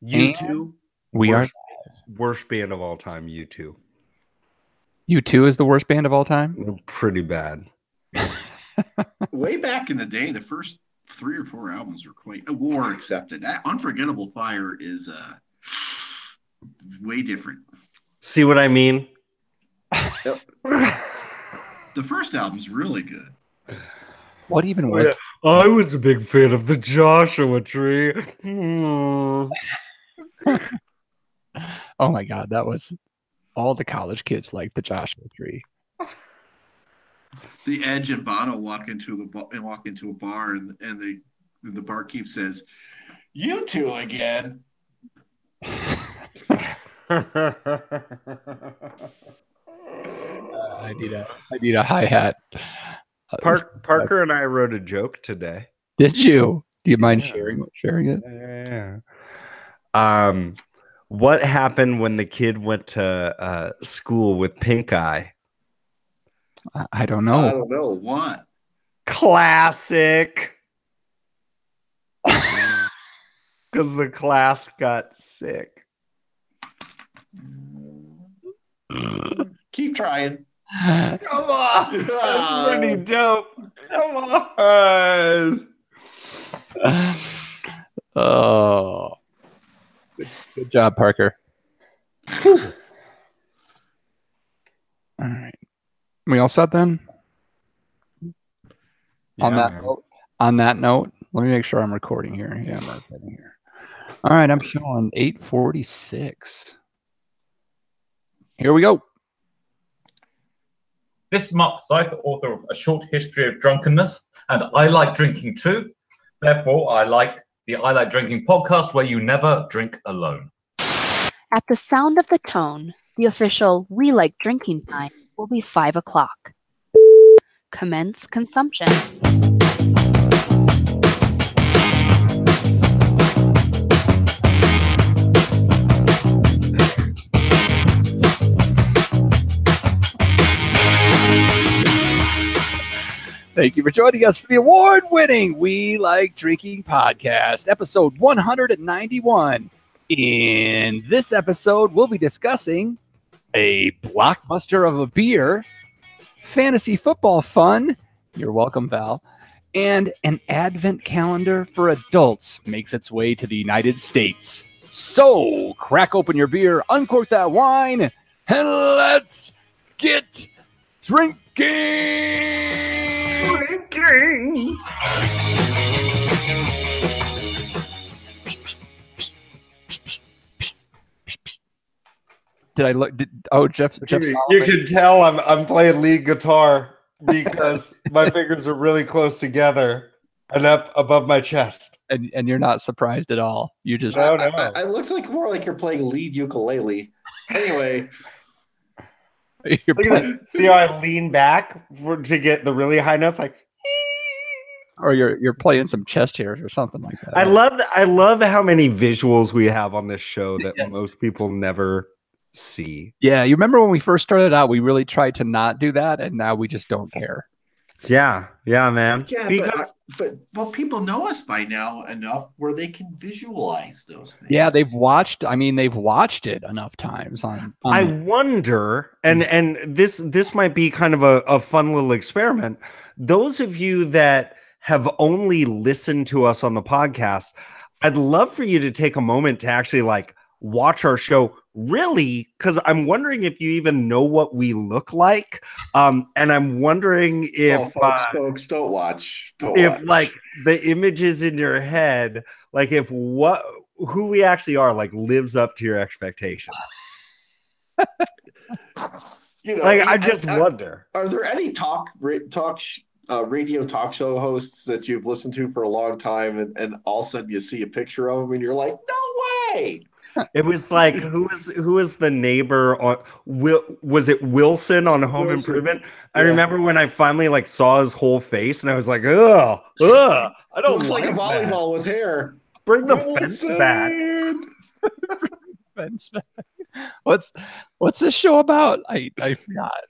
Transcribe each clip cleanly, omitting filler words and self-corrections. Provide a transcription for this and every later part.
U2, We are. worst band of all time. U2, U2 is the worst band of all time. pretty bad. Way back in the day, the first 3 or 4 albums were quite War accepted. Unforgettable Fire is way different. See what I mean? Yep. The first album's really good. What even was? I was a big fan of the Joshua Tree. Oh my God, that was all the college kids like the Joshua Tree. The Edge and Bono walk into a bar, and the barkeep says, "U2 again." I need a hi hat. Parker and I wrote a joke today. Did you? Do you mind sharing it? Yeah. What happened when the kid went to school with pink eye? I don't know. I don't know what. Classic. Because the class got sick. Keep trying. Come on. That's pretty dope. Come on. Oh. Good job, Parker. All right. We all set then? Yeah, on that note, let me make sure I'm recording here. Yeah, I'm recording here. All right, I'm showing 8:46. Here we go. This is Mark Forsyth, author of A Short History of Drunkenness, and I like drinking too. Therefore, I like the I Like Drinking podcast, where you never drink alone. At the sound of the tone, the official We Like Drinking time will be 5 o'clock. Commence consumption. Thank you for joining us for the award-winning We Like Drinking podcast, episode 191. In this episode, we'll be discussing a blockbuster of a beer, fantasy football fun, you're welcome, Val, and an advent calendar for adults makes its way to the United States. So, crack open your beer, uncork that wine, and let's get drinking! Did I look? Jeff You can tell I'm playing lead guitar because my fingers are really close together and up above my chest. And you're not surprised at all. You just No. It looks like more like you're playing lead ukulele. Anyway. See how I lean back to get the really high notes, like, or you're playing some chest hairs or something like that. I love how many visuals we have on this show that most people never see. Yeah, you remember when we first started out, we really tried to not do that, and now we just don't care. Yeah, man. Yeah, because but people know us by now enough where they can visualize those things. Yeah, they've watched it enough times on I wonder, and this might be kind of a fun little experiment. Those of you that have only listened to us on the podcast, I'd love for you to take a moment to actually watch our show, really, because I'm wondering if you even know what we look like. And I'm wondering if folks, don't watch. The images in your head, if who we actually are lives up to your expectations. I just wonder. Are there any radio talk show hosts that you've listened to for a long time, and all of a sudden you see a picture of them and you're like, no way? It was who was the neighbor on was it Wilson on Home Improvement? I remember when I finally saw his whole face and I was like, ugh, I don't looks like a volleyball with hair. Bring the fence back. Fence back. What's this show about? I forgot.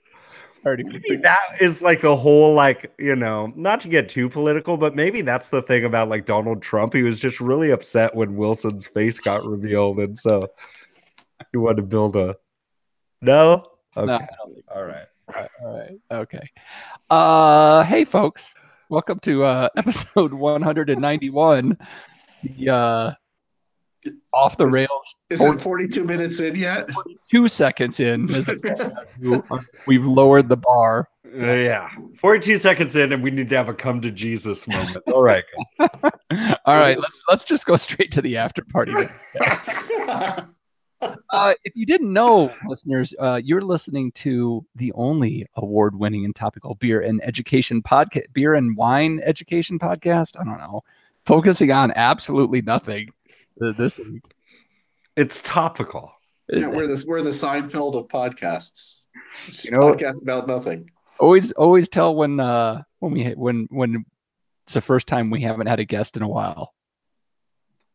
Maybe that is like the whole, like, you know, not to get too political, but maybe that's the thing about like Donald Trump. He was just really upset when Wilson's face got revealed, and so he wanted to build a. No. Okay. No, I don't think so. All right. All right. Okay. Hey, folks. Welcome to episode 191. The off the rails. Is it 42 minutes in yet? 2 seconds in. We've lowered the bar. Yeah. 42 seconds in, and we need to have a come to Jesus moment. All right. All right. Let's just go straight to the after party. If you didn't know, listeners, you're listening to the only award-winning and topical beer and wine education podcast. I don't know, focusing on absolutely nothing this week. It's topical. Yeah, we're the Seinfeld of podcasts. You know, podcast about nothing. Always tell when it's the first time we haven't had a guest in a while.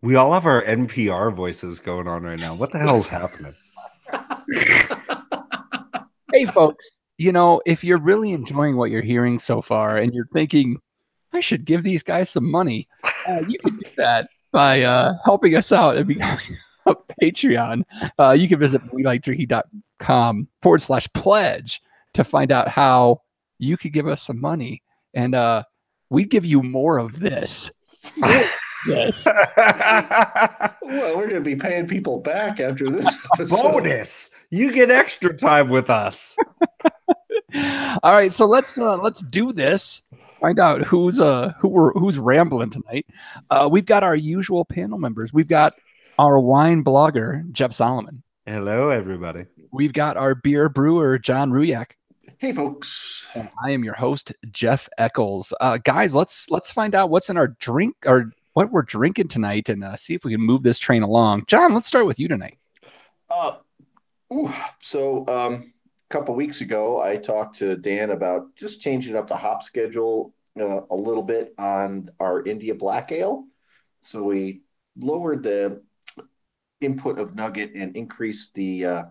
We all have our NPR voices going on right now. What the hell's happening? Hey, folks, you know, if you're really enjoying what you're hearing so far and you're thinking, I should give these guys some money, you can do that by helping us out and becoming a Patreon. You can visit welikeDrinking.com/pledge to find out how you could give us some money. And we'd give you more of this. Yes. Well, we're going to be paying people back after this episode. Bonus. You get extra time with us. All right, so let's do this. Find out who's rambling tonight. We've got our usual panel members. We've got our wine blogger Jeff Solomon. Hello, everybody. We've got our beer brewer John Ruyak. Hey, folks. And I am your host Jeff Eccles. Guys, let's find out what's in our drink or what we're drinking tonight, and see if we can move this train along. John, let's start with you tonight. So a couple weeks ago, I talked to Dan about just changing up the hop schedule a little bit on our India Black Ale. So we lowered the input of Nugget and increased the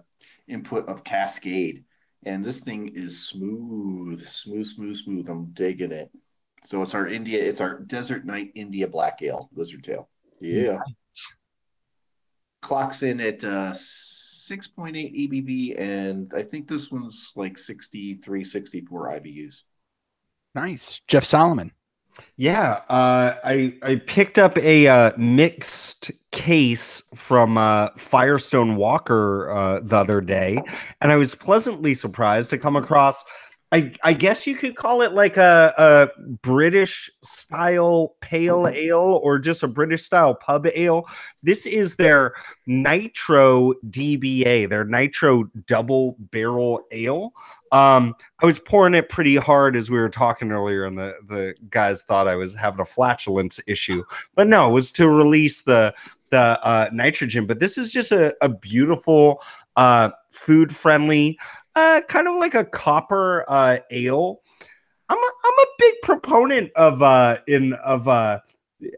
input of Cascade. And this thing is smooth. I'm digging it. So it's our Desert Night India Black Ale, Blizzard Tail. Yeah. Nice. Clocks in at 6.8 ABV, and I think this one's like 63, 64 IBUs. Nice. Jeff Solomon. Yeah, I picked up a mixed case from Firestone Walker the other day, and I was pleasantly surprised to come across, I guess you could call it like a British style pale ale or just a British style pub ale. This is their Nitro DBA, their Nitro double barrel ale. I was pouring it pretty hard as we were talking earlier, and the guys thought I was having a flatulence issue, but no, it was to release the nitrogen. But this is just a beautiful food friendly, kind of like a copper ale. I'm a big proponent of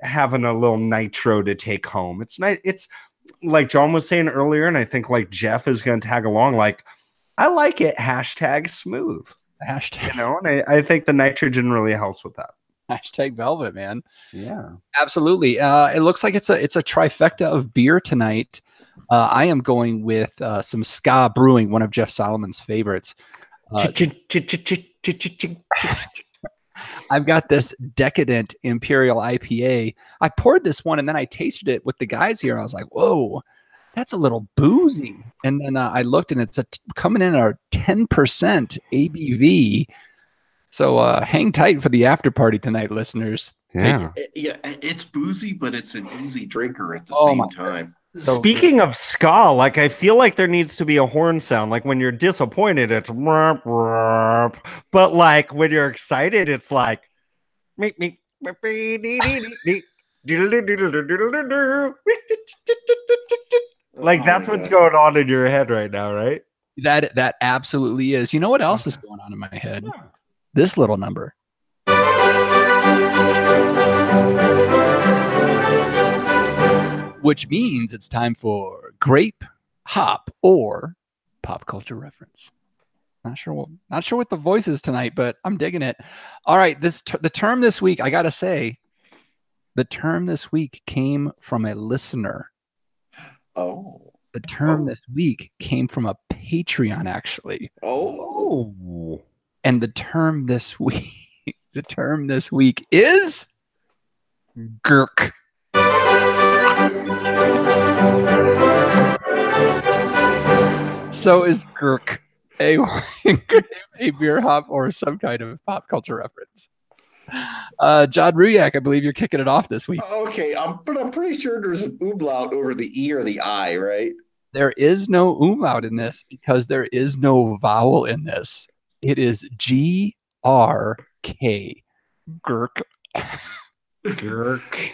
having a little nitro to take home. It's nice. It's like John was saying earlier, and I think like Jeff is going to tag along. Like, I like it. #smooth. Hashtag. You know, and I think the nitrogen really helps with that. #Velvet, man. Yeah, absolutely. It looks like it's a trifecta of beer tonight. I am going with some Ska Brewing, one of Jeff Solomon's favorites. I've got this Decadent Imperial IPA. I poured this one and then I tasted it with the guys here. I was like, whoa, that's a little boozy. And then I looked and it's coming in at 10% ABV. So hang tight for the after party tonight, listeners. Yeah, it's boozy, but it's an easy drinker at the same time. So, speaking of ska, like I feel like there needs to be a horn sound. Like when you're disappointed, it's rrp, rrp. But like when you're excited, it's like like that's what's going on in your head right now, right? That absolutely is. You know what else is going on in my head? Yeah. This little number. Which means it's time for grape, hop, or pop culture reference. Not sure what the voice is tonight, but I'm digging it. All right, the term this week, I gotta say, the term this week came from a listener. Oh. The term this week came from a Patreon, actually. Oh. And the term this week is Gurk. So is Gurk a beer hop or some kind of pop culture reference? John Ruyak, I believe you're kicking it off this week. Okay, but I'm pretty sure there's an umlaut over the E or the I, right? There is no umlaut in this because there is no vowel in this. It is G-R-K. Gurk. Gurk.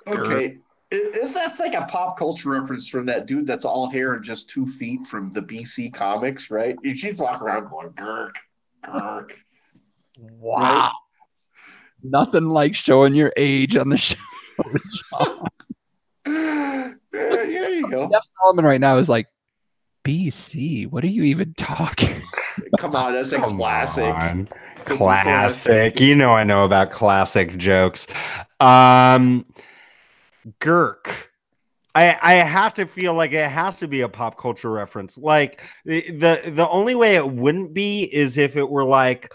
Okay. Is that like a pop culture reference from that dude that's all hair and just 2 feet from the BC comics, right? She's walking around going, Gurk, Gurk. Wow. Right? Nothing like showing your age on the show, John. There you go. Jeff Solomon right now is like, BC, what are you even talking? Come on, that's a classic. Classic. You know I know about classic jokes. Gurk. I have to feel like it has to be a pop culture reference. Like the only way it wouldn't be is if it were like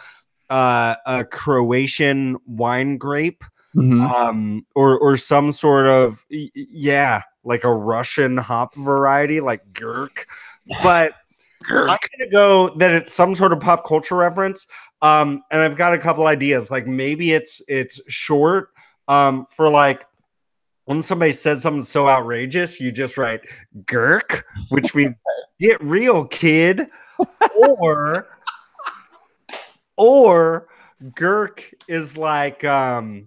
a Croatian wine grape, or some sort of like a Russian hop variety like Gurk. But I'm gonna go that it's some sort of pop culture reference. And I've got a couple ideas. Like maybe it's short for like when somebody says something so outrageous, you just write Gurk, which means get real, kid. Or Gurk is like earlier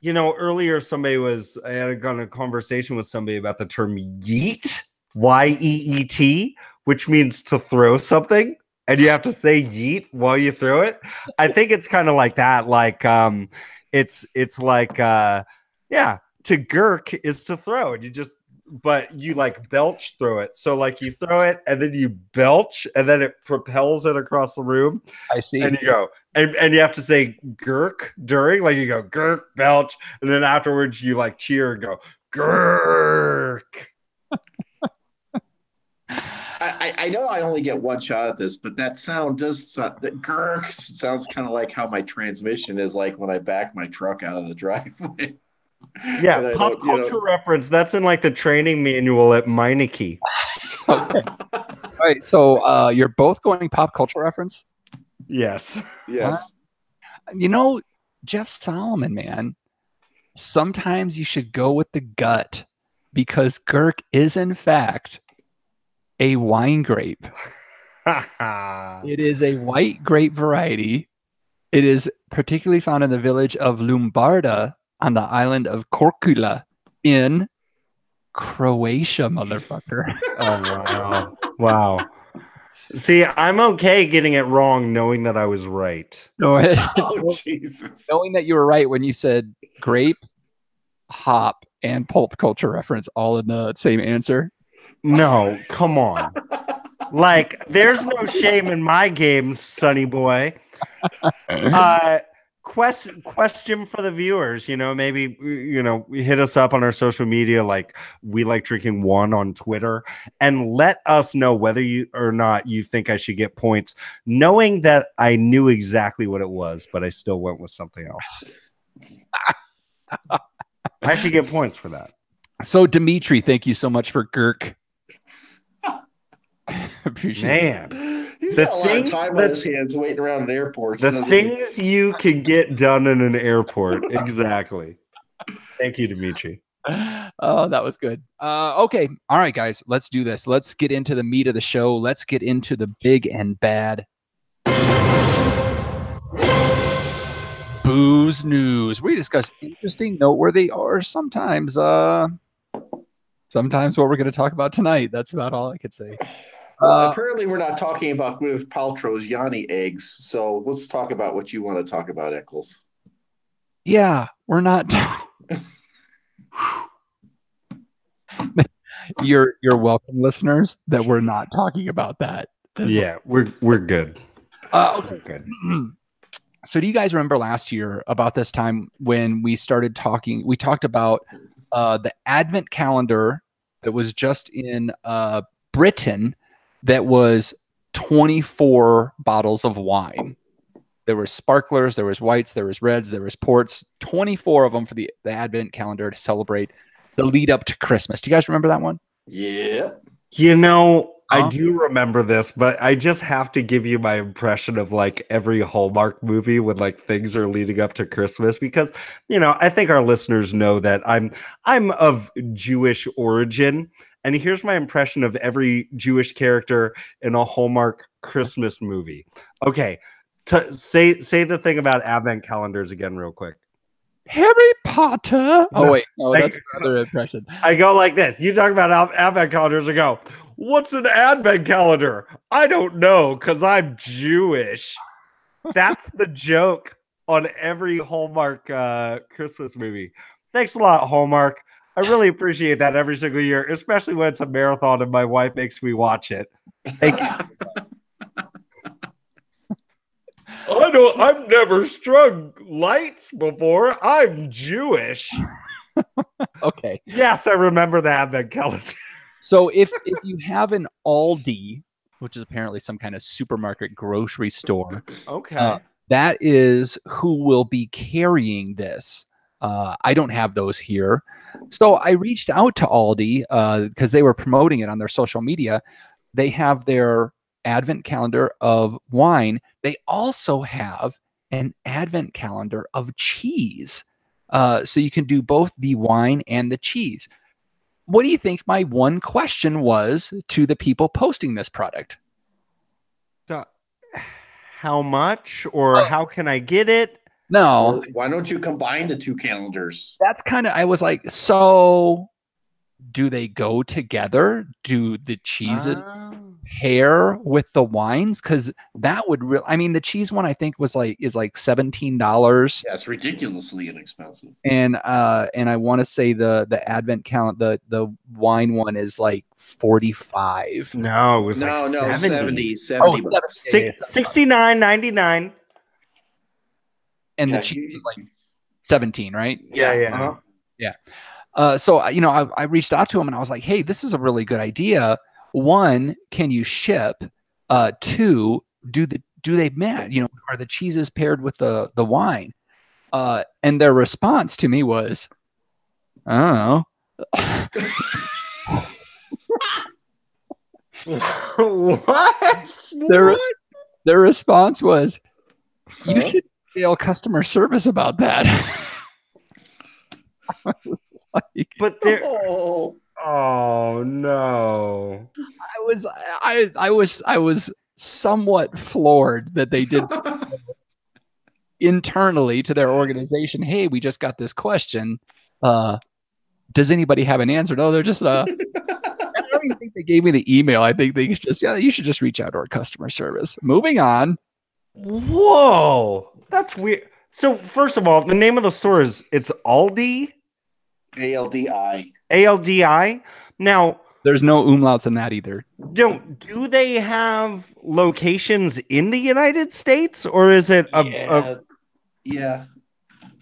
I had a conversation with somebody about the term yeet, Y-E-E-T, which means to throw something, and you have to say yeet while you throw it. I think it's kind of like that. Like it's like to Gurk is to throw, and but you like belch through it. So like you throw it and then you belch and then it propels it across the room. I see. And you go, and you have to say Gurk during, like you go Gurk, belch, and then afterwards you like cheer and go Gurk. I know I only get one shot at this, but that sound that Gurk sounds kind of like how my transmission is like when I back my truck out of the driveway. Yeah, pop culture reference. That's in like the training manual at Meineke. Okay. All right, so you're both going pop culture reference? Yes. Yes. Jeff Solomon, man, sometimes you should go with the gut because Gurk is in fact a wine grape. It is a white grape variety. It is particularly found in the village of Lumbarda on the island of Korčula in Croatia, motherfucker. Oh, wow. See, I'm okay getting it wrong knowing that I was right. Oh, Jesus. Knowing that you were right when you said grape, hop, and pulp culture reference all in the same answer. No, come on. Like, there's no shame in my game, sonny boy. Question for the viewers, maybe hit us up on our social media, like We Like Drinking 1 on Twitter, and let us know whether you or not you think I should get points, knowing that I knew exactly what it was, but I still went with something else. I should get points for that. So Dimitri, thank you so much for Gurk. Appreciate it. He's got a lot of time on his hands waiting around an airport. The things you can get done in an airport. Exactly. Thank you, Dimitri. Oh, that was good. Okay. All right, guys, let's do this. Let's get into the meat of the show. Let's get into the big and bad booze news. We discuss interesting, noteworthy, or sometimes what we're going to talk about tonight. That's about all I could say. Well, apparently we're not talking about Gwyneth Paltrow's Yanni eggs, so let's talk about what you want to talk about, Eccles. Yeah, we're not. You're welcome, listeners, that we're not talking about that. Yeah, we're good. Okay. We're good. So do you guys remember last year about this time when we started talking? We talked about the Advent calendar that was just in Britain that was 24 bottles of wine. There were sparklers, there was whites, there was reds, there was ports, 24 of them for the Advent calendar to celebrate the lead up to Christmas. Do you guys remember that one? Yeah. You know, I Huh? do remember this, but I just have to give you my impression of like every Hallmark movie when like things are leading up to Christmas because I think our listeners know that I'm of Jewish origin, and here's my impression of every Jewish character in a Hallmark Christmas movie. Okay, say the thing about Advent calendars again, real quick. Harry Potter. Oh No. wait, no, that's another impression. I go like this. You talk about Advent calendars. I go, what's an Advent calendar? I don't know because I'm Jewish. That's the joke on every Hallmark Christmas movie. Thanks a lot, Hallmark. I really appreciate that every single year, especially when it's a marathon and my wife makes me watch it. Thank you. I've never strung lights before. I'm Jewish. Okay. Yes, I remember the Advent calendar. So if you have an Aldi, which is apparently some kind of supermarket grocery store, Okay. that is who will be carrying this. I don't have those here. So I reached out to Aldi because they were promoting it on their social media. They have their Advent calendar of wine. They also have an Advent calendar of cheese. So you can do both the wine and the cheese. What do you think my one question was to the people posting this product? How much or how can I get it? No, Why don't you combine the two calendars? that's kind of, I was like, so do they go together? Do the cheeses pair with the wines? Because that would really, I mean, the cheese one I think is like $17. Yeah, it's ridiculously inexpensive. And I want to say the Advent calendar, the wine one is like 45. No, it was No, like no, 70. 70 bucks. $69.99. And Yeah, the cheese is like 17, right? Yeah. Uh-huh. So I reached out to him and I was like, hey, this is a really good idea. One, can you ship? Two, do they match? Are the cheeses paired with the wine? And their response to me was, I don't know. What? Their response was, you Huh? should email customer service about that. I was like, But there. Oh, Oh no. I was somewhat floored that they did internally to their organization. Hey, we just got this question. Does anybody have an answer? No, they're just I don't even think they gave me the email. I think they just you should just reach out to our customer service. Moving on. Whoa. That's weird. So first of all, the name of the store it's Aldi? ALDI. ALDI. Now, There's no umlauts in that either. do they have locations in the United States or is it Yeah.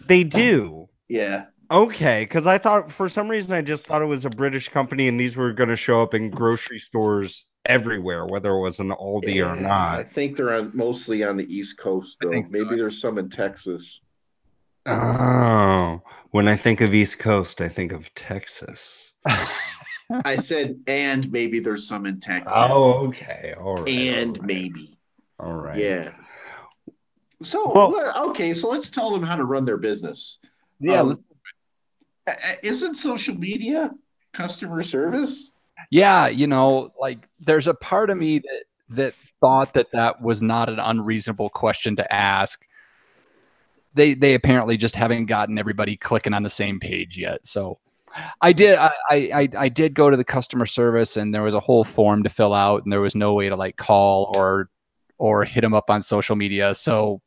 they do? Yeah. Okay, because I thought for some reason I just thought it was a British company and these were going to show up in grocery stores everywhere, whether it was an Aldi or I not. think they're mostly on the East Coast, though. think so. Maybe there's some in Texas. Oh, when I think of East Coast, I think of Texas. I said, and maybe there's some in Texas. Okay. All right. And all right, maybe. All right. Yeah. So, Well- okay, so let's tell them how to run their business. Yeah, Isn't social media customer service? yeah, like there's a part of me that thought that was not an unreasonable question to ask. They apparently just haven't gotten everybody clicking on the same page yet. So I did go to the customer service and there was a whole form to fill out and there was no way to like call or hit them up on social media. So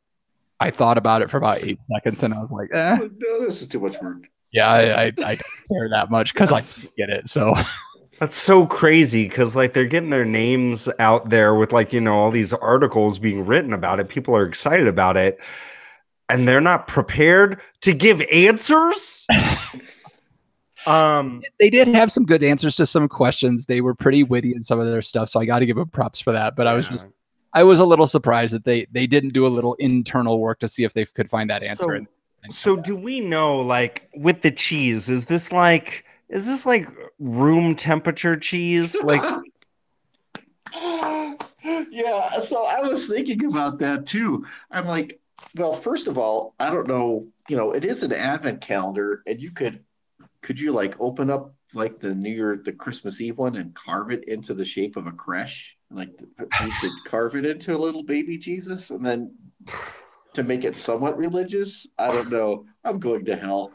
I thought about it for about 8 seconds and I was like, No, this is too much work. yeah, I don't care that much because I get it. So That's so crazy because like they're getting their names out there with like, all these articles being written about it. People are excited about it, and they're not prepared to give answers. They did have some good answers to some questions. They were pretty witty in some of their stuff, so I got to give them props for that. But I was a little surprised that they didn't do a little internal work to see if they could find that answer. So do we know, like, with the cheese, is this like room temperature cheese? Like, yeah. So I was thinking about that too. I'm like, well, first of all, I don't know. It is an advent calendar, and could you like open up like the Christmas Eve one and carve it into the shape of a creche? Like you could carve it into a little baby Jesus, and then to make it somewhat religious. I don't know. I'm going to hell.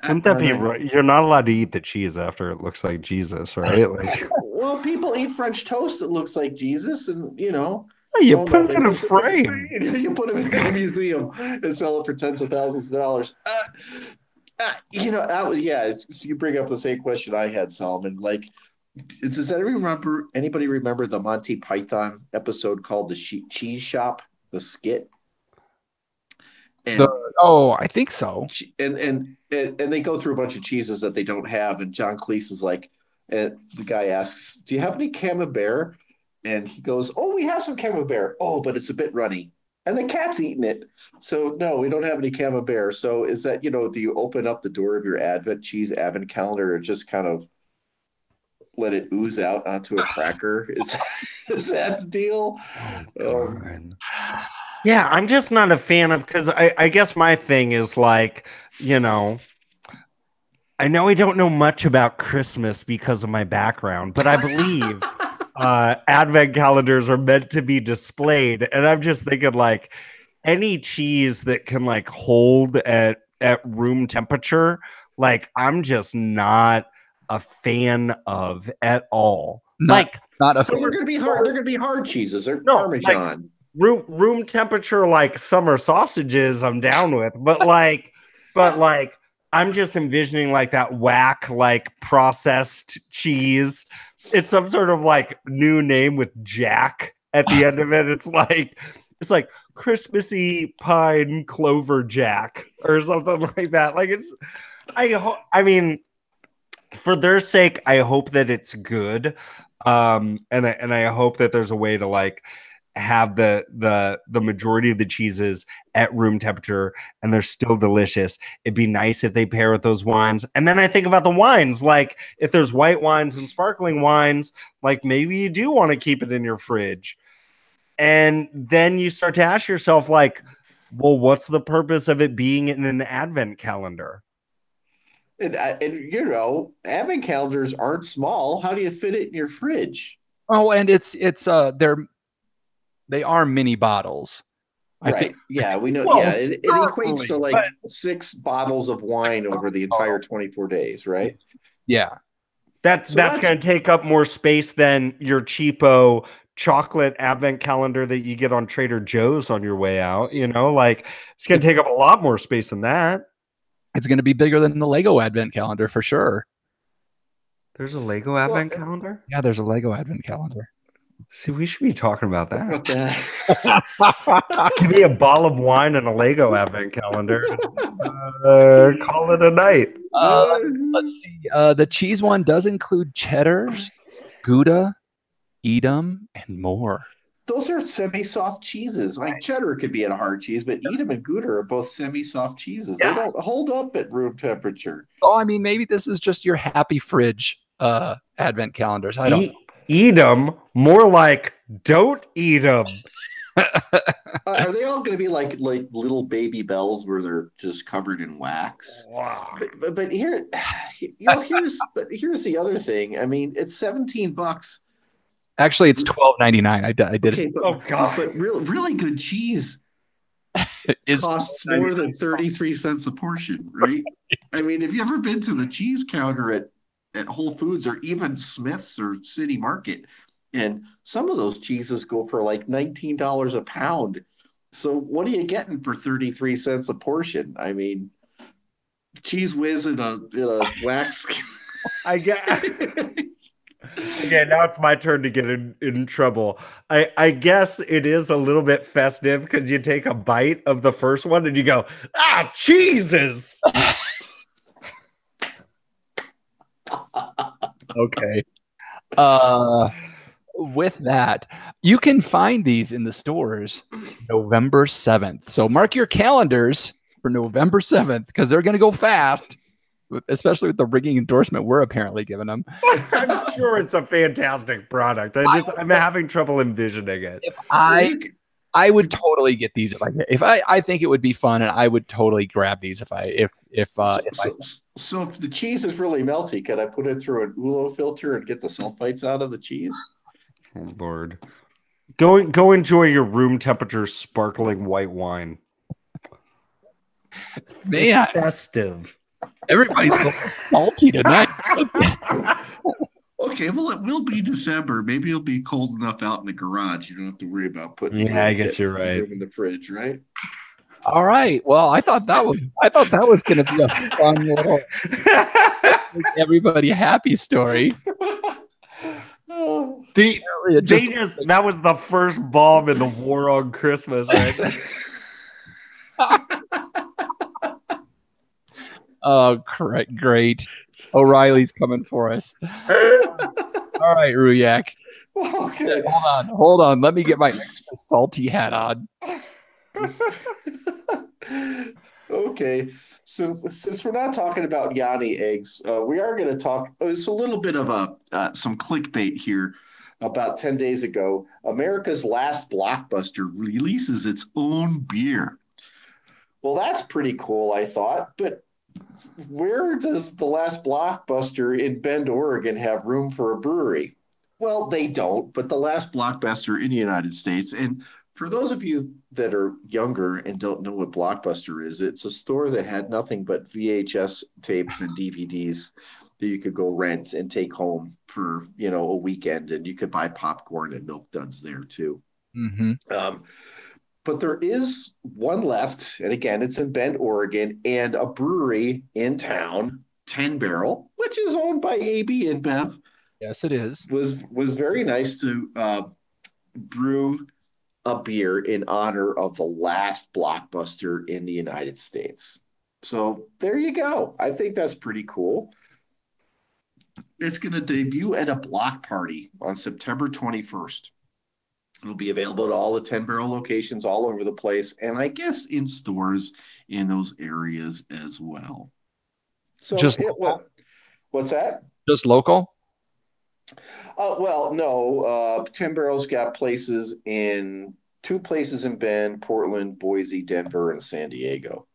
Wouldn't that be right? You're not allowed to eat the cheese after it looks like Jesus, right? Like, well, people eat French toast that looks like Jesus, and you put it in a frame. You put it in a museum and sell it for tens of thousands of dollars. You bring up the same question I had, Solomon. Like, does anybody remember the Monty Python episode called The Cheese Shop, the skit? I think so. And they go through a bunch of cheeses that they don't have, and John Cleese is like, and the guy asks, "Do you have any Camembert?" And he goes, "Oh, we have some Camembert. Oh, but it's a bit runny." And the cat's eating it. So no, we don't have any Camembert. So is that, do you open up the door of your advent calendar or just kind of let it ooze out onto a cracker? Is that the deal? Yeah, I'm just not a fan of, because I guess my thing is like, I know I don't know much about Christmas because of my background, but I believe advent calendars are meant to be displayed. And I'm just thinking like any cheese that can like hold at room temperature, like I'm just not a fan of at all. They're going to be hard. They're going to be hard cheeses. They're Parmesan. Like, room temperature, like summer sausages, I'm down with. But I'm just envisioning like that whack, like processed cheese. It's some sort of like new name with Jack at the end of it. It's like Christmassy pine clover Jack or something like that. Like I mean, for their sake, I hope that it's good. And I hope that there's a way to like have the majority of the cheeses at room temperature and they're still delicious. It'd be nice if they pair with those wines. And then I think about the wines, like if there's white wines and sparkling wines, like maybe you do want to keep it in your fridge. And then you start to ask yourself like, well, what's the purpose of it being in an advent calendar? And advent calendars aren't small. How do you fit it in your fridge? Oh, and they are mini bottles. I think. Yeah, we know. Well, yeah, it equates to like 6 bottles of wine over the entire 24 days, right? Yeah. That's going to take up more space than your cheapo chocolate advent calendar that you get on Trader Joe's on your way out. Like it's going to take up a lot more space than that. It's going to be bigger than the Lego advent calendar for sure. There's a Lego advent calendar? Yeah, there's a Lego advent calendar. See, we should be talking about that. Give me a bottle of wine and a Lego advent calendar. Call it a night. Let's see. The cheese one does include cheddar, Gouda, Edam, and more. Those are semi-soft cheeses. Like cheddar could be a hard cheese, but Edam and Gouda are both semi-soft cheeses. Yeah. They don't hold up at room temperature. Oh, I mean, maybe this is just your happy fridge advent calendars. I don't know. Eat them, more like don't eat them. Are they all going to be like little baby bells where they're just covered in wax? Wow. But here's the other thing. I mean, it's $17. Actually, it's $12.99. I did it. Oh God! But really good cheese costs more than 33 cents a portion, right? I mean, have you ever been to the cheese counter at Whole Foods or even Smith's or City Market? And some of those cheeses go for like $19 a pound. So what are you getting for 33 cents a portion? I mean, Cheese Whiz in a wax. I get. Okay, now it's my turn to get in trouble. I guess it is a little bit festive because you take a bite of the first one and you go, cheeses. Okay. With that, you can find these in the stores November 7th. So mark your calendars for November 7th because they're going to go fast, especially with the rigging endorsement we're apparently giving them. I'm sure it's a fantastic product. I'm having trouble envisioning it. If I would totally get these if I think it would be fun, and I would totally grab these So if the cheese is really melty, could I put it through an ULO filter and get the sulfites out of the cheese? Oh Lord, go enjoy your room temperature sparkling white wine. It's festive. Everybody's so salty tonight. Okay, well, it will be December. Maybe it'll be cold enough out in the garage. You don't have to worry about putting. Yeah, I guess you're right. In the fridge, right? All right. Well, I thought that was going to be a fun little make everybody happy story. That was the first bomb in the war on Christmas, right? Oh, great. O'Reilly's coming for us. All right, Ruyak. Okay. Hold on. Let me get my extra salty hat on. Okay. So since we're not talking about Yanni eggs, we are going to talk. It's a little bit of some clickbait here. About 10 days ago, America's Last Blockbuster releases its own beer. Well, that's pretty cool, I thought. But where does the Last Blockbuster in Bend, Oregon have room for a brewery? Well, they don't, but the Last Blockbuster in the United States, and for those of you that are younger and don't know what Blockbuster is, it's a store that had nothing but VHS tapes and DVDs that you could go rent and take home for, a weekend, and you could buy popcorn and Milk Duds there too. Mm-hmm. But there is one left, and again, it's in Bend, Oregon, and a brewery in town, 10 Barrel, which is owned by AB and Bev. Yes, it is. Was very nice to brew a beer in honor of the last Blockbuster in the United States. So there you go. I think that's pretty cool. It's going to debut at a block party on September 21st. It'll be available at all the 10 Barrel locations all over the place, and I guess in stores in those areas as well. So what's that? Just local? Well, no. 10 Barrel's got two places in Bend, Portland, Boise, Denver, and San Diego.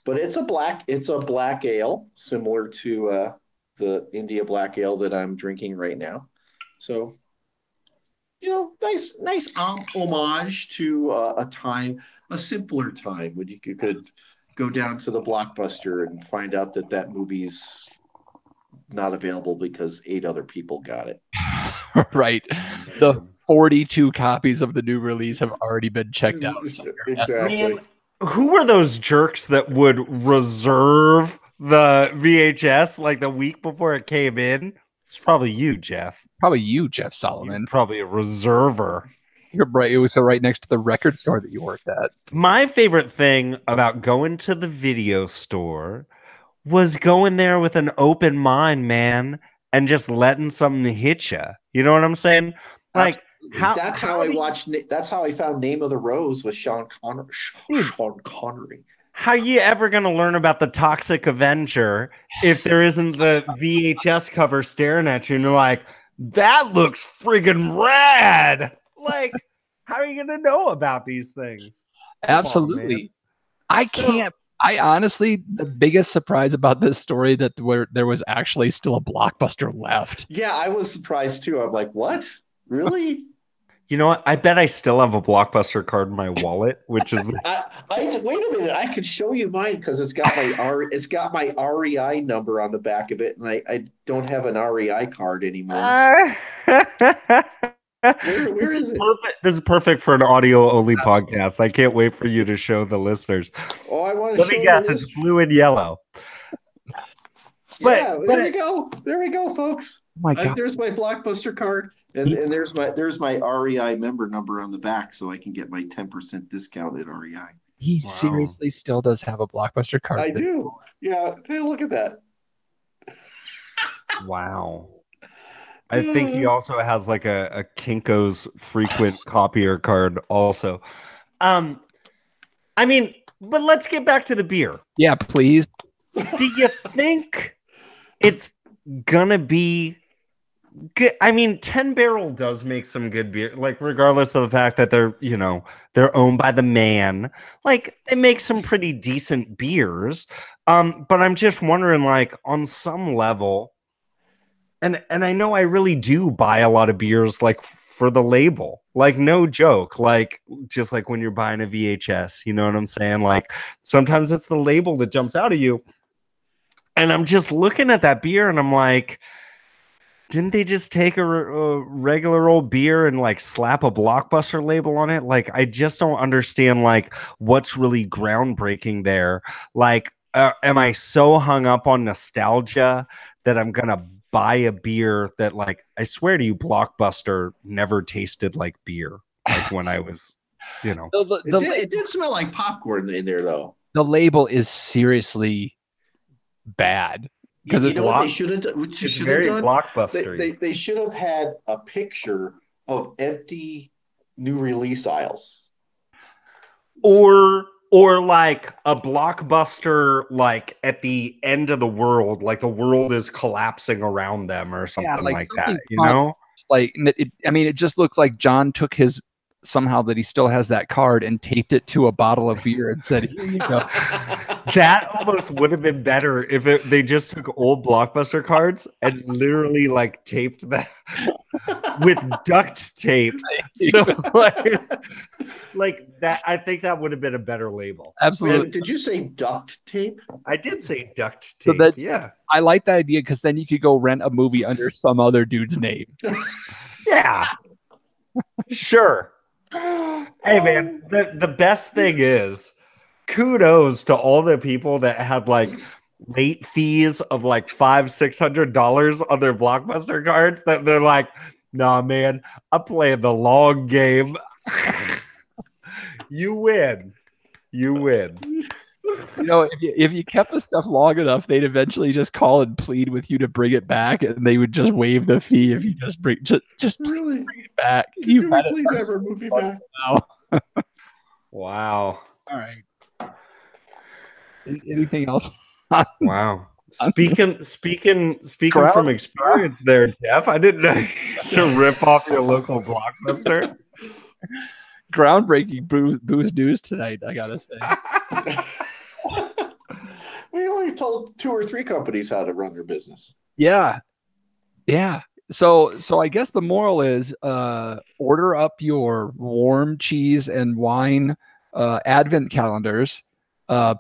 But it's a black ale, similar to the India Black Ale that I'm drinking right now. So, nice homage to a simpler time when you could go down to the Blockbuster and find out that movie's not available because 8 other people got it. Right. The 42 copies of the new release have already been checked out. Exactly. Man, who were those jerks that would reserve the VHS like the week before it came in? It's probably you, Jeff. Probably you, Jeff Solomon. You're probably a reserver. You're right. It was right next to the record store that you worked at. My favorite thing about going to the video store was going there with an open mind, man, and just letting something hit you. You know what I'm saying? Like that's how I found Name of the Rose with Sean Connery. How you ever going to learn about the Toxic Avenger if there isn't the VHS cover staring at you and you're like, that looks friggin' rad? Like, how are you going to know about these things? Absolutely. I honestly, the biggest surprise about this story that there was actually still a Blockbuster left. Yeah, I was surprised too. I'm like, what? Really? You know what? I bet I still have a Blockbuster card in my wallet, which is. Wait a minute. I could show you mine because it's got my REI number on the back of it, and I don't have an REI card anymore. Where is it? Perfect. This is perfect for an audio-only podcast. I can't wait for you to show the listeners. Oh, I want to. Let me guess. It's blue and yellow. Yeah, there we go. There we go, folks. Oh my God. There's my Blockbuster card, and there's my REI member number on the back, so I can get my 10% discount at REI. He seriously still does have a Blockbuster card. I do. Yeah. Hey, look at that. Wow. I think he also has like a Kinko's frequent copier card also. I mean, but let's get back to the beer. Yeah, please. Do you think it's gonna be good? I mean, 10 Barrel does make some good beer, like regardless of the fact that they're owned by the man. Like, they make some pretty decent beers. But I'm just wondering, like, on some level. And I know I really do buy a lot of beers like for the label, like no joke, like just like when you're buying a VHS, you know what I'm saying? Like sometimes it's the label that jumps out at you. And I'm just looking at that beer and I'm like, didn't they just take a regular old beer and like slap a Blockbuster label on it? Like, I just don't understand like what's really groundbreaking there. Like, am I so hung up on nostalgia that I'm going to buy a beer that, like, I swear to you, Blockbuster never tasted like beer, like when I was, It did smell like popcorn in there, though. The label is seriously bad because you know what they should have done? It's very Blockbuster. They should have had a picture of empty new release aisles, or like a Blockbuster, like at the end of the world, like the world is collapsing around them or something like that, you know? Like, it just looks like John took his, somehow that he still has that card and taped it to a bottle of beer and said, here you go. That almost would have been better if they just took old Blockbuster cards and literally like taped that with duct tape. So like that, I think that would have been a better label. Absolutely. Did you say duct tape? I did say duct tape. So yeah. I like that idea because then you could go rent a movie under some other dude's name. Yeah. Sure. Hey man, the best thing is, kudos to all the people that had like late fees of like $500-$600 on their Blockbuster cards that they're like, nah man, I'm playing the long game. You win. If you kept the stuff long enough, they'd eventually just call and plead with you to bring it back, and they would just waive the fee if you just bring it back. Can we please have our movie back? Wow. All right. Anything else? Wow. Speaking from experience there, Jeff, I didn't know you used to rip off your local Blockbuster. Groundbreaking booze news tonight, I gotta say. We only told 2 or 3 companies how to run their business. Yeah. So I guess the moral is order up your warm cheese and wine advent calendars,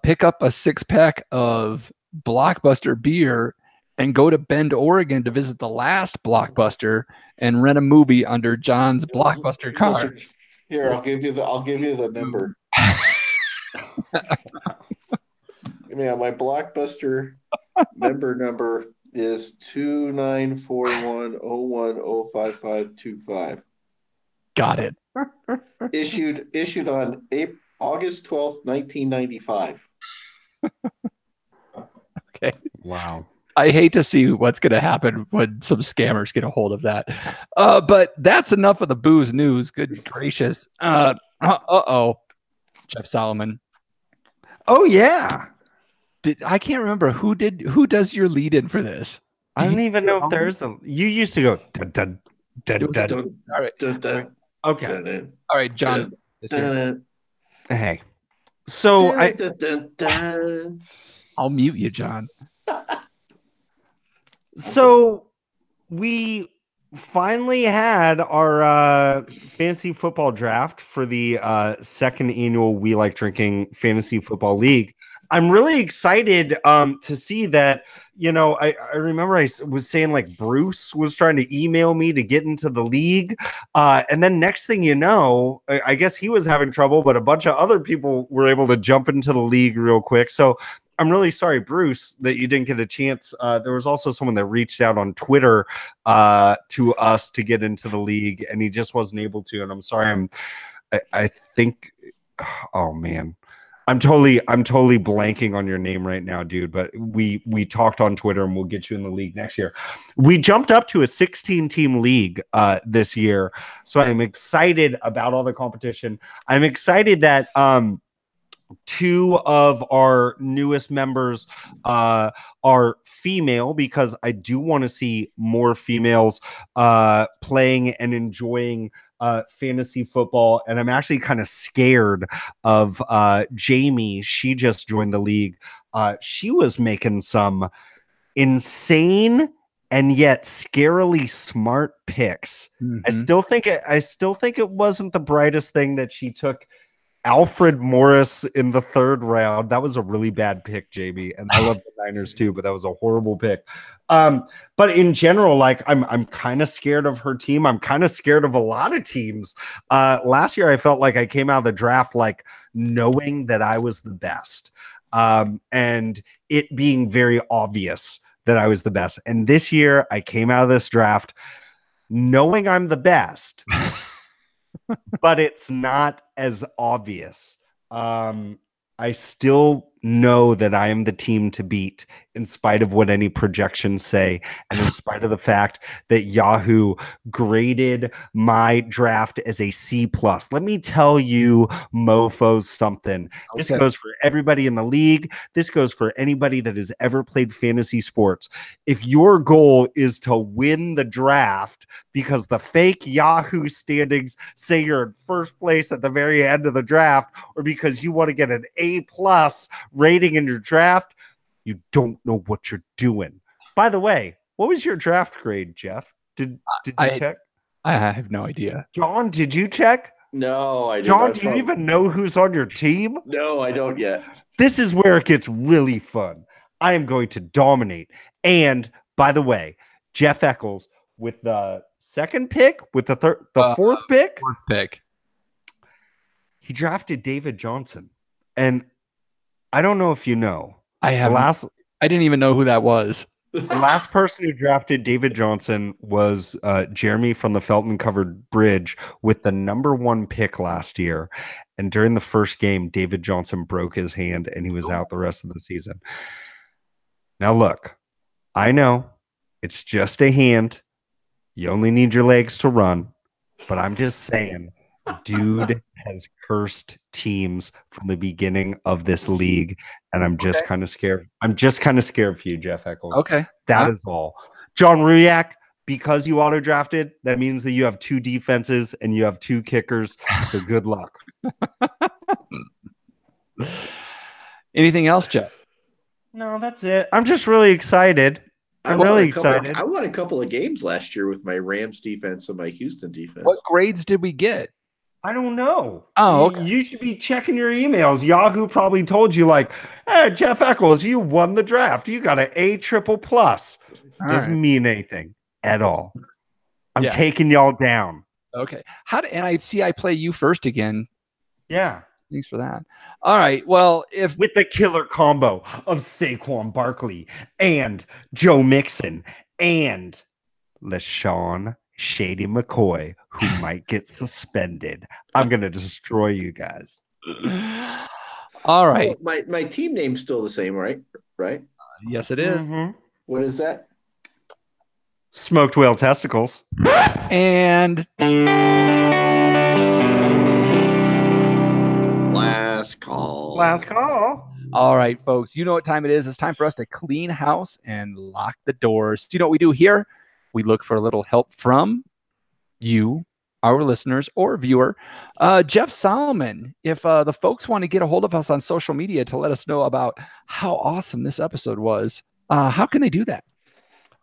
pick up a 6-pack of Blockbuster beer, and go to Bend, Oregon to visit the last Blockbuster and rent a movie under John's Blockbuster card. Here, I'll give you the number. Yeah, my Blockbuster member number is 294101055525. Got it. Issued on August 12th, 1995. Okay. Wow. I hate to see what's going to happen when some scammers get a hold of that. But that's enough of the booze news. Good gracious. Uh-oh. Jeff Solomon. Oh, yeah. I can't remember who does your lead in for this. I don't even know if there's a. You used to go. Dun, dun, dun, dun. All right. Okay. All right, John. Hey. So I'll mute you, John. So we finally had our fantasy football draft for the second annual We Like Drinking Fantasy Football League. I'm really excited to see that. I remember I was saying like Bruce was trying to email me to get into the league. And then next thing you know, I guess he was having trouble, but a bunch of other people were able to jump into the league real quick. So I'm really sorry, Bruce, that you didn't get a chance. There was also someone that reached out on Twitter to us to get into the league, and he just wasn't able to. And I'm sorry. I think, oh man. I'm totally blanking on your name right now, dude. But we talked on Twitter, and we'll get you in the league next year. We jumped up to a 16-team league this year, so I'm excited about all the competition. I'm excited that two of our newest members are female, because I do want to see more females playing and enjoying fantasy football. And I'm actually kind of scared of Jamie. She just joined the league. She was making some insane and yet scarily smart picks. I still think it wasn't the brightest thing that she took Alfred Morris in the 3rd round. That was a really bad pick, Jamie. And I love the Niners too, but that was a horrible pick. But in general, like I'm kind of scared of her team. I'm kind of scared of a lot of teams. Last year, I felt like I came out of the draft like knowing that I was the best, and it being very obvious that I was the best. And this year, I came out of this draft knowing I'm the best, but it's not as obvious. I still know that I am the team to beat, in spite of what any projections say, and in spite of the fact that Yahoo graded my draft as a C+. Let me tell you, mofos, something. This goes for everybody in the league. This goes for anybody that has ever played fantasy sports. If your goal is to win the draft because the fake Yahoo standings say you're in first place at the very end of the draft, or because you want to get an A+ rating in your draft, you don't know what you're doing. By the way, what was your draft grade, Jeff? Did you check? I have no idea. John, did you check? No, I didn't. John, do you even know who's on your team? No, I don't yet. This is where it gets really fun. I am going to dominate. And by the way, Jeff Eccles with the 2nd pick, with the 4th pick. 4th pick. He drafted David Johnson. And I don't know if you know. I didn't even know who that was. The last person who drafted David Johnson was Jeremy from the Felton Covered Bridge with the number 1 pick last year. And during the first game, David Johnson broke his hand and he was out the rest of the season. Now, look, I know it's just a hand. You only need your legs to run. But I'm just saying, dude has cursed teams from the beginning of this league, and I'm just kind of scared. I'm just kind of scared for you, Jeff Eccles. Okay. That is all. John Ruyak, because you auto drafted, that means that you have 2 defenses and you have 2 kickers. So good luck. Anything else, Jeff? No, that's it. I'm just really excited. I'm really excited. I won a couple of games last year with my Rams defense and my Houston defense. What grades did we get? I don't know. Oh, okay. You should be checking your emails. Yahoo probably told you, like, hey, Jeff Eccles, you won the draft. You got an A++. Doesn't mean anything at all. I'm taking y'all down. Okay. And I see I play you first again. Yeah. Thanks for that. All right. Well, with the killer combo of Saquon Barkley and Joe Mixon and LaShawn Shady McCoy, who might get suspended, I'm going to destroy you guys. All right. My team name's still the same, right? Yes, it is. Mm-hmm. What is that? Smoked whale testicles. And last call. Last call. All right, folks. You know what time it is. It's time for us to clean house and lock the doors. Do you know what we do here? We look for a little help from you, our listeners or viewer. Jeff Solomon, if the folks want to get a hold of us on social media to let us know about how awesome this episode was, how can they do that?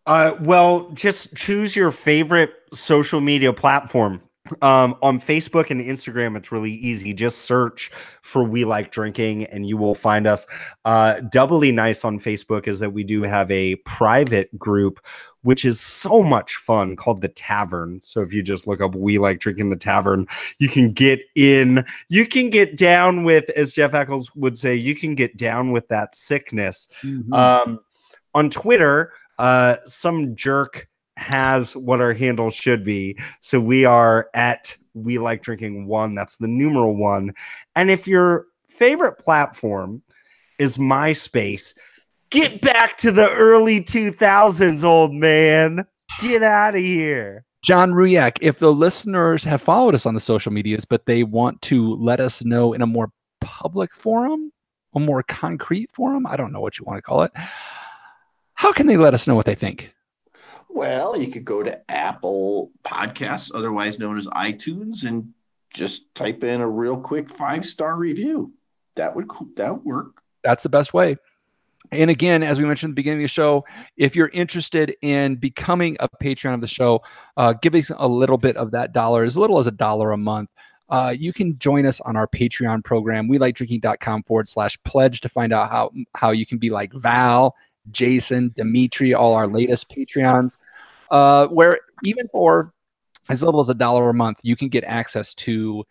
Well, just choose your favorite social media platform. On Facebook and Instagram, it's really easy. Just search for We Like Drinking and you will find us. Doubly nice on Facebook is that we do have a private group, which is so much fun, called The Tavern. So if you just look up We Like Drinking The Tavern, you can get in. You can get down with, as Jeff Eccles would say, you can get down with that sickness. On Twitter, some jerk has what our handle should be. So we are at We Like Drinking 1. That's the numeral 1. And if your favorite platform is MySpace, get back to the early 2000s, old man. Get out of here. John Ruyak, if the listeners have followed us on the social medias, but they want to let us know in a more public forum, a more concrete forum, I don't know what you want to call it, how can they let us know what they think? Well, you could go to Apple Podcasts, otherwise known as iTunes, and just type in a real quick 5-star review. That would work. That's the best way. And again, as we mentioned at the beginning of the show, if you're interested in becoming a Patreon of the show, giving a little bit of that dollar, as little as $1 a month, you can join us on our Patreon program, welikedrinking.com/pledge, to find out how you can be like Val, Jason, Dimitri, all our latest Patreons, where even for as little as $1 a month, you can get access to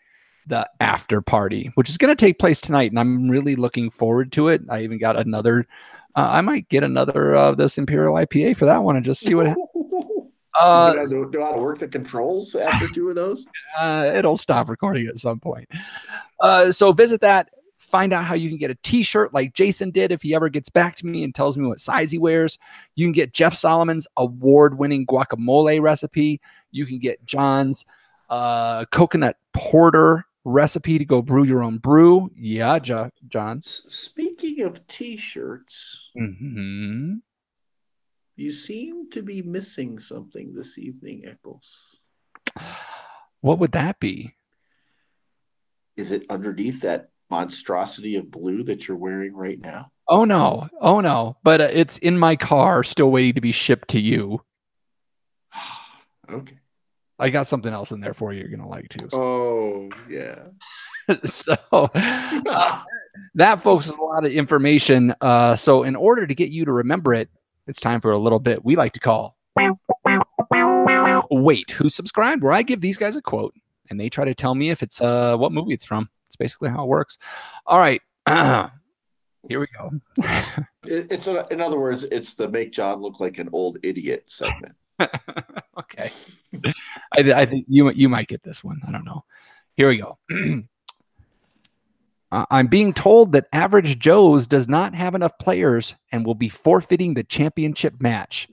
the after party, which is going to take place tonight. And I'm really looking forward to it. I even got another, I might get another of this Imperial IPA for that one and just see what happens. Do how to work the controls after 2 of those? It'll stop recording at some point. So visit that. Find out how you can get a t-shirt like Jason did if he ever gets back to me and tells me what size he wears. You can get Jeff Solomon's award-winning guacamole recipe. You can get John's coconut porter recipe to go brew your own brew. Yeah, John. Speaking of t-shirts, you seem to be missing something this evening, Eccles. What would that be? Is it underneath that monstrosity of blue that you're wearing right now? Oh no, but it's in my car still waiting to be shipped to you. Okay, I got something else in there for you you're gonna like too. Oh yeah. So that, folks, is a lot of information, so in order to get you to remember it, it's time for a little bit we like to call Wait, Who Subscribed, where I give these guys a quote and they try to tell me if it's what movie it's from. It's basically how it works. All right. Here we go. It's in other words, it's the make John look like an old idiot segment. Okay. I think you might get this one. I don't know. Here we go. I'm being told that Average Joe's does not have enough players and will be forfeiting the championship match.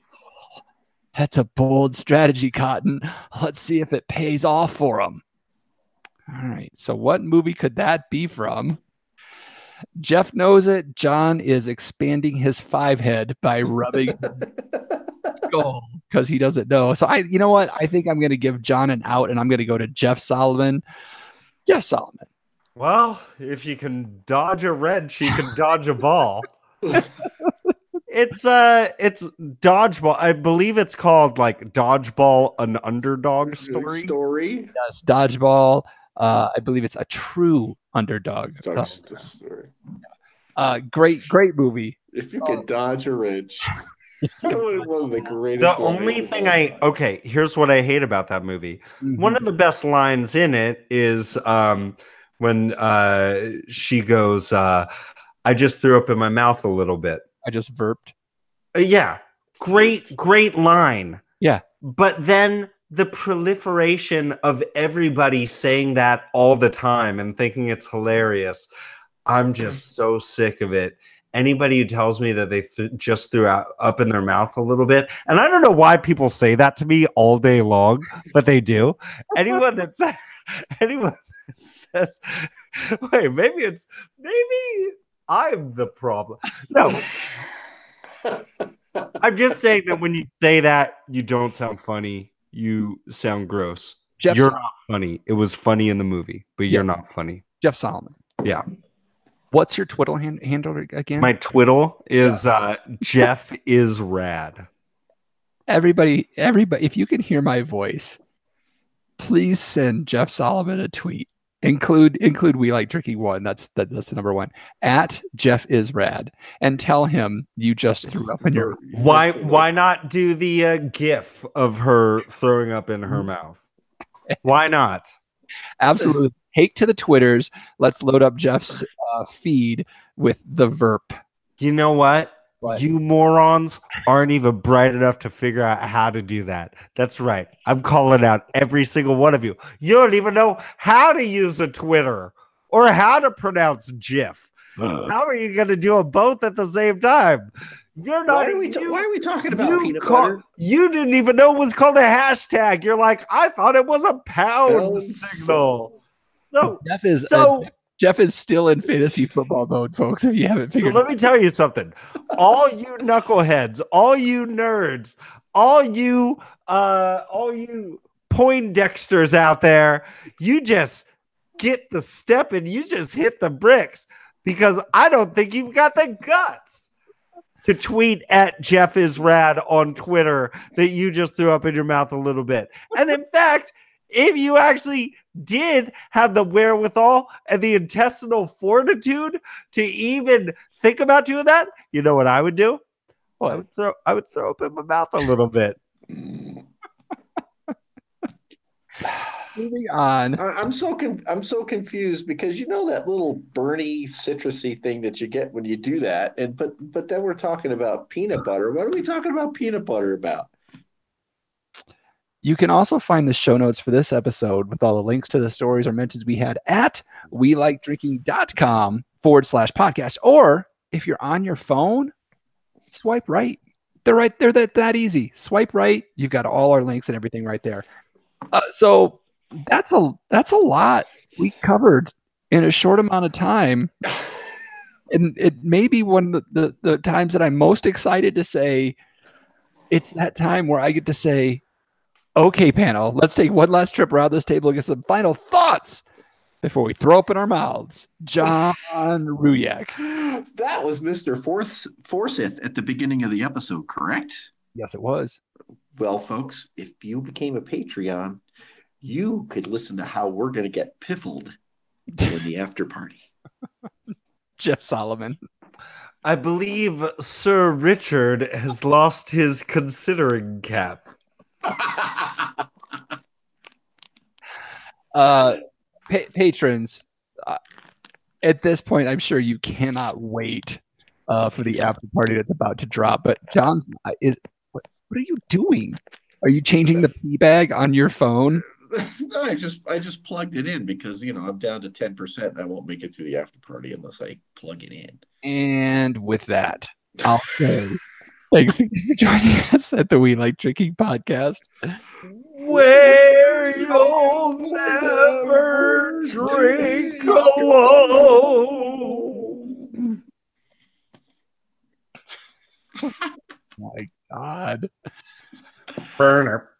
That's a bold strategy, Cotton. Let's see if it pays off for them. All right. So what movie could that be from? Jeff knows it. John is expanding his 5-head by rubbing skull because he doesn't know. So you know what? I think I'm going to give John an out and I'm going to go to Jeff Solomon. Jeff Solomon. Well, if you can dodge a wrench, you can dodge a ball. It's Dodgeball. I believe it's called like Dodgeball, an underdog story. Yes, Dodgeball. I believe it's a true underdog. Story. Great movie. If you can dodge a wrench. One of the greatest. The only thing here's what I hate about that movie. Mm-hmm. One of the best lines in it is when she goes, I just threw up in my mouth a little bit. I just burped. Yeah. Great line. Yeah. But then the proliferation of everybody saying that all the time and thinking it's hilarious. I'm just so sick of it. Anybody who tells me that they just threw up in their mouth a little bit, and I don't know why people say that to me all day long, but they do. Anyone that says, wait, maybe I'm the problem. No. I'm just saying that when you say that, you don't sound funny. You sound gross. You're not funny. It was funny in the movie, but you're not funny. Jeff Solomon. Yeah. What's your Twitter handle again? My twiddle is Jeff is rad. Everybody, if you can hear my voice, please send Jeff Solomon a tweet. Include We Like Drinking one. That's the number one at Jeff is rad, and tell him you just threw up in your. Why not do the GIF of her throwing up in her mouth? Why not? Absolutely. Take to the Twitters. Let's load up Jeff's feed with the verp. You know what? What? You morons aren't even bright enough to figure out how to do that. That's right. I'm calling out every single one of you. You don't even know how to use a Twitter or how to pronounce GIF. How are you going to do them both at the same time? You're not. Why are we talking about peanut butter? You didn't even know it was called a hashtag. You're like, I thought it was a pound signal. No. Jeff is still in fantasy football mode, folks, if you haven't figured it out. Let me tell you something. All you knuckleheads, all you nerds, all you Poindexters out there, you just get the step and you just hit the bricks, because I don't think you've got the guts to tweet at Jeff is rad on Twitter that you just threw up in your mouth a little bit. And in fact, if you actually did have the wherewithal and the intestinal fortitude to even think about doing that, you know what I would do? Well, I would throw up in my mouth a little bit. Moving on. I'm so confused, because you know that little Bernie citrusy thing that you get when you do that, and but then we're talking about peanut butter. What are we talking about peanut butter about? You can also find the show notes for this episode with all the links to the stories or mentions we had at welikedrinking.com/podcast. Or if you're on your phone, swipe right. They're right there. That easy. Swipe right. You've got all our links and everything right there. So that's a lot we covered in a short amount of time. And it may be one of the times that I'm most excited to say, it's that time where I get to say, okay, panel, let's take one last trip around this table and get some final thoughts before we throw up in our mouths. John Ruyak. That was Mr. Forsyth at the beginning of the episode, correct? Yes, it was. Well, folks, if you became a Patreon, you could listen to how we're going to get piffled in the after party. Jeff Solomon. I believe Sir Richard has lost his considering cap. Patrons, at this point, I'm sure you cannot wait for the after party that's about to drop. But John's what are you doing? Are you changing the pee bag on your phone? No, I just plugged it in because I'm down to 10%. And I won't make it to the after party unless I plug it in. And with that, I'll say thanks again for joining us at the We Like Drinking podcast, where you'll never drink alone. My God. Burner.